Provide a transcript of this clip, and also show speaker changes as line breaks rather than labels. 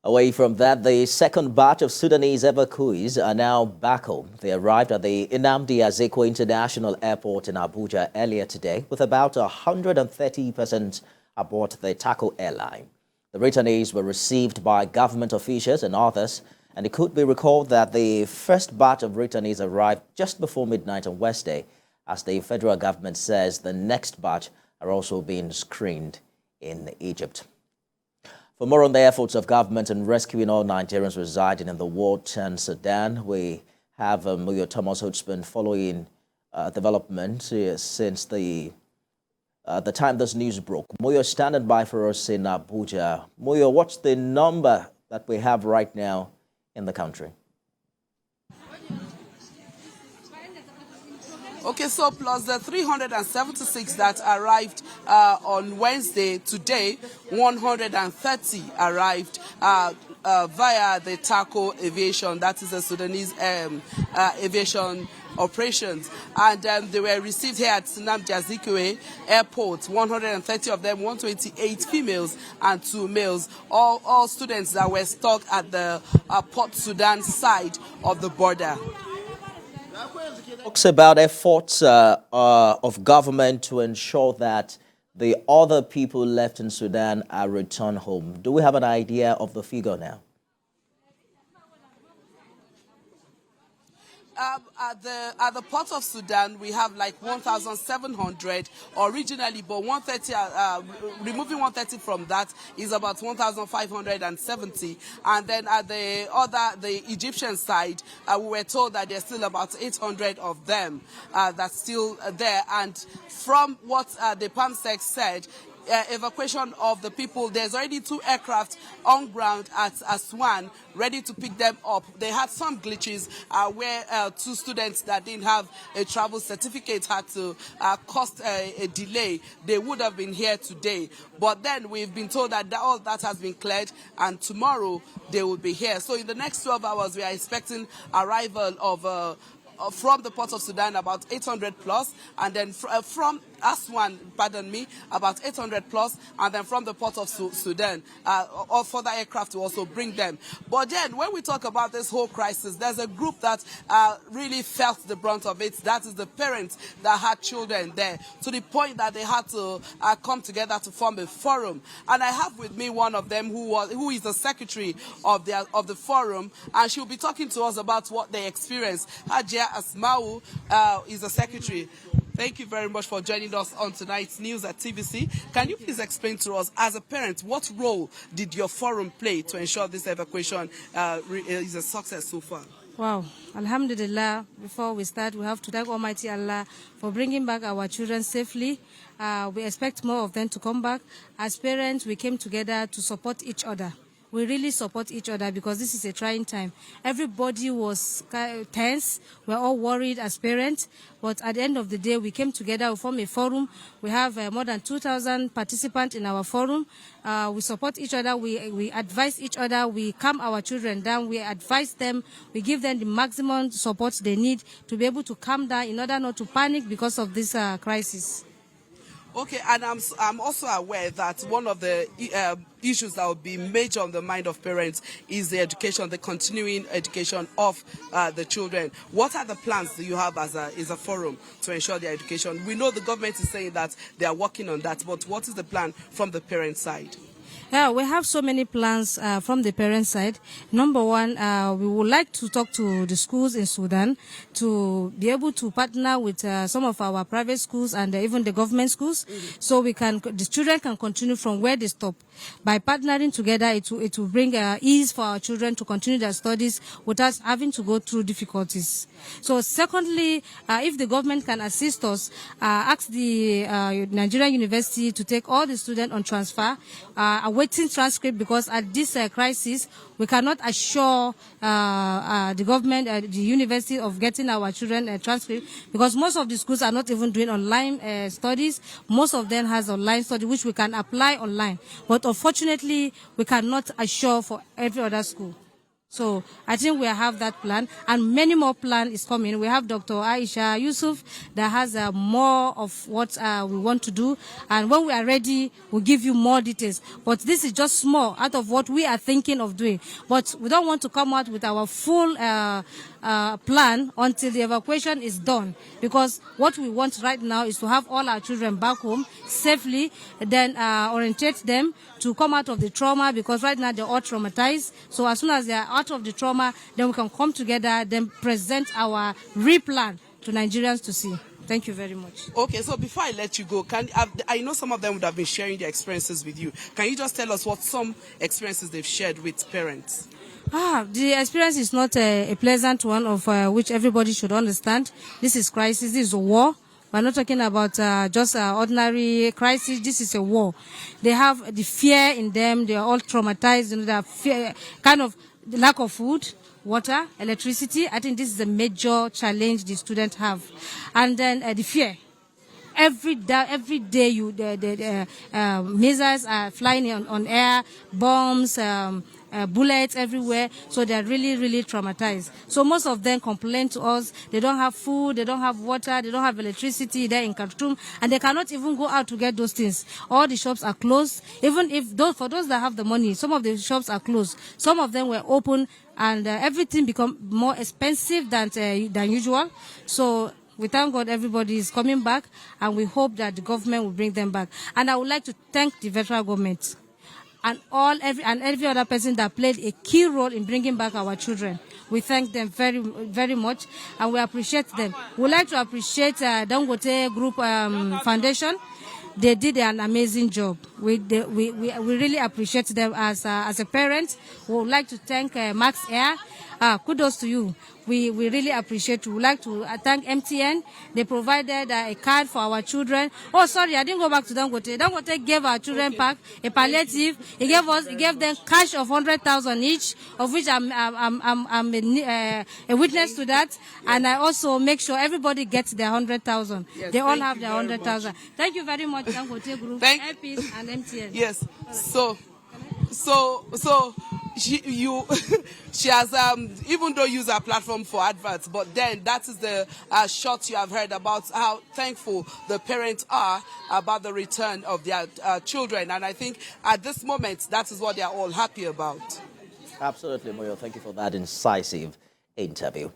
Away from that, the second batch of Sudanese evacuees are now back home. They arrived at the Nnamdi Azikiwe International Airport in Abuja earlier today with about 130 persons aboard the Tarco airline. The returnees were received by government officials and others, and it could be recalled that the first batch of returnees arrived just before midnight on Wednesday, as the federal government says the next batch are also being screened in Egypt. For more on the efforts of government in rescuing all Nigerians residing in the war-torn Sudan, we have Muyo Thomas Hutchman following development since the time this news broke. Muyo standing by for us in Abuja. Muyo, what's the number that we have right now in the country?
Okay, so plus the 376 that arrived on Wednesday, today 130 arrived via the Tarco aviation, that is the Sudanese aviation operations, and they were received here at Nnamdi Azikiwe Airport. 130 of them, 128 females and 2 males, all students that were stuck at the Port Sudan side of the border.
Talks about efforts of government to ensure that the other people left in Sudan are returned home. Do we have an idea of the figure now?
At the port of Sudan, we have like 1,700 originally, but 130, removing 130 from that is about 1,570. And then at the Egyptian side, we were told that there's still about 800 of them that's still there. And from what the PAMSEC said, evacuation of the people, there's already 2 aircraft on ground at Aswan ready to pick them up. They had some glitches where 2 students that didn't have a travel certificate had to cost a delay. They would have been here today, but then we've been told that all that has been cleared and tomorrow they will be here. So in the next 12 hours we are expecting arrival of from the port of Sudan about 800 plus, and then from Aswan, about 800 plus, and then from the port of Sudan, or further aircraft to also bring them. But then when we talk about this whole crisis, there's a group that really felt the brunt of it. That is the parents that had children there, to the point that they had to come together to form a forum. And I have with me one of them who is the secretary of the forum, and she'll be talking to us about what they experienced. Hajia Asmau is the secretary. Thank you very much for joining us on tonight's news at TVC. Can you please explain to us, as a parent, what role did your forum play to ensure this evacuation is a success so far?
Wow, Alhamdulillah. Before we start, we have to thank Almighty Allah for bringing back our children safely. We expect more of them to come back. As parents, we came together to support each other. We really support each other because this is a trying time. Everybody was tense. We're all worried as parents. But at the end of the day, we came together, we formed a forum. We have more than 2,000 participants in our forum. We support each other. We advise each other. We calm our children down. We advise them. We give them the maximum support they need to be able to calm down in order not to panic because of this crisis.
Okay, and I'm also aware that one of the issues that will be major on the mind of parents is the education, the continuing education of the children. What are the plans that you have as a forum to ensure their education? We know the government is saying that they are working on that, but what is the plan from the parent side?
Yeah, we have so many plans from the parent side. Number one, we would like to talk to the schools in Sudan to be able to partner with some of our private schools and even the government schools, so the children can continue from where they stop. By partnering together, it will bring ease for our children to continue their studies without having to go through difficulties. So secondly, if the government can assist us, ask the Nigerian university to take all the students on transfer, awaiting transcript, because at this crisis, we cannot assure the government, the university, of getting our children a transcript, because most of the schools are not even doing online studies. Most of them has online study, which we can apply online. But unfortunately, we cannot assure for every other school. So I think we have that plan, and many more plan is coming. We have Dr. Aisha Yusuf that has more of what we want to do, and when we are ready, we'll give you more details. But this is just small out of what we are thinking of doing. But we don't want to come out with our full plan until the evacuation is done, because what we want right now is to have all our children back home safely, then orientate them to come out of the trauma, because right now they're all traumatized. So as soon as they're out of the trauma, then we can come together, then present our replan to Nigerians to see. Thank you very much.
Okay, so before I let you go, I know some of them would have been sharing their experiences with you. Can you just tell us what some experiences they've shared with parents?
The experience is not a pleasant one, of which everybody should understand. This is crisis, this is a war. We're not talking about just ordinary crisis. This is a war. They have the fear in them. They are all traumatized. They have fear, kind of the lack of food, water, electricity. I think this is a major challenge the students have. And then the fear. Every day missiles are flying on air, bombs, bullets everywhere. So they're really, really traumatized. So most of them complain to us. They don't have food, they don't have water, they don't have electricity. They're in Khartoum, and they cannot even go out to get those things. All the shops are closed. Even if for those that have the money, some of the shops are closed. Some of them were open, and everything become more expensive than usual. So we thank God everybody is coming back, and we hope that the government will bring them back. And I would like to thank the federal government and every other person that played a key role in bringing back our children. We thank them very, very much, and we appreciate them. We would like to appreciate Dangote Group Foundation. They did an amazing job. We really appreciate them as a parent. We would like to thank Max Air. Kudos to you. We really appreciate you. We would like to thank MTN. They provided a card for our children. Oh, sorry, I didn't go back to Dangote. Dangote gave our children back a palliative. He gave them cash of 100,000 each, of which I'm a witness to that. And I also make sure everybody gets their 100,000. Yes, they all have their 100,000. Thank you very much, Dangote Group, Airpeace, and MTN.
Yes. So she has even though use her platform for adverts, but then that is the shot you have heard about how thankful the parents are about the return of their children, and I think at this moment that is what they are all happy about.
Absolutely, Moyo. Thank you for that incisive interview.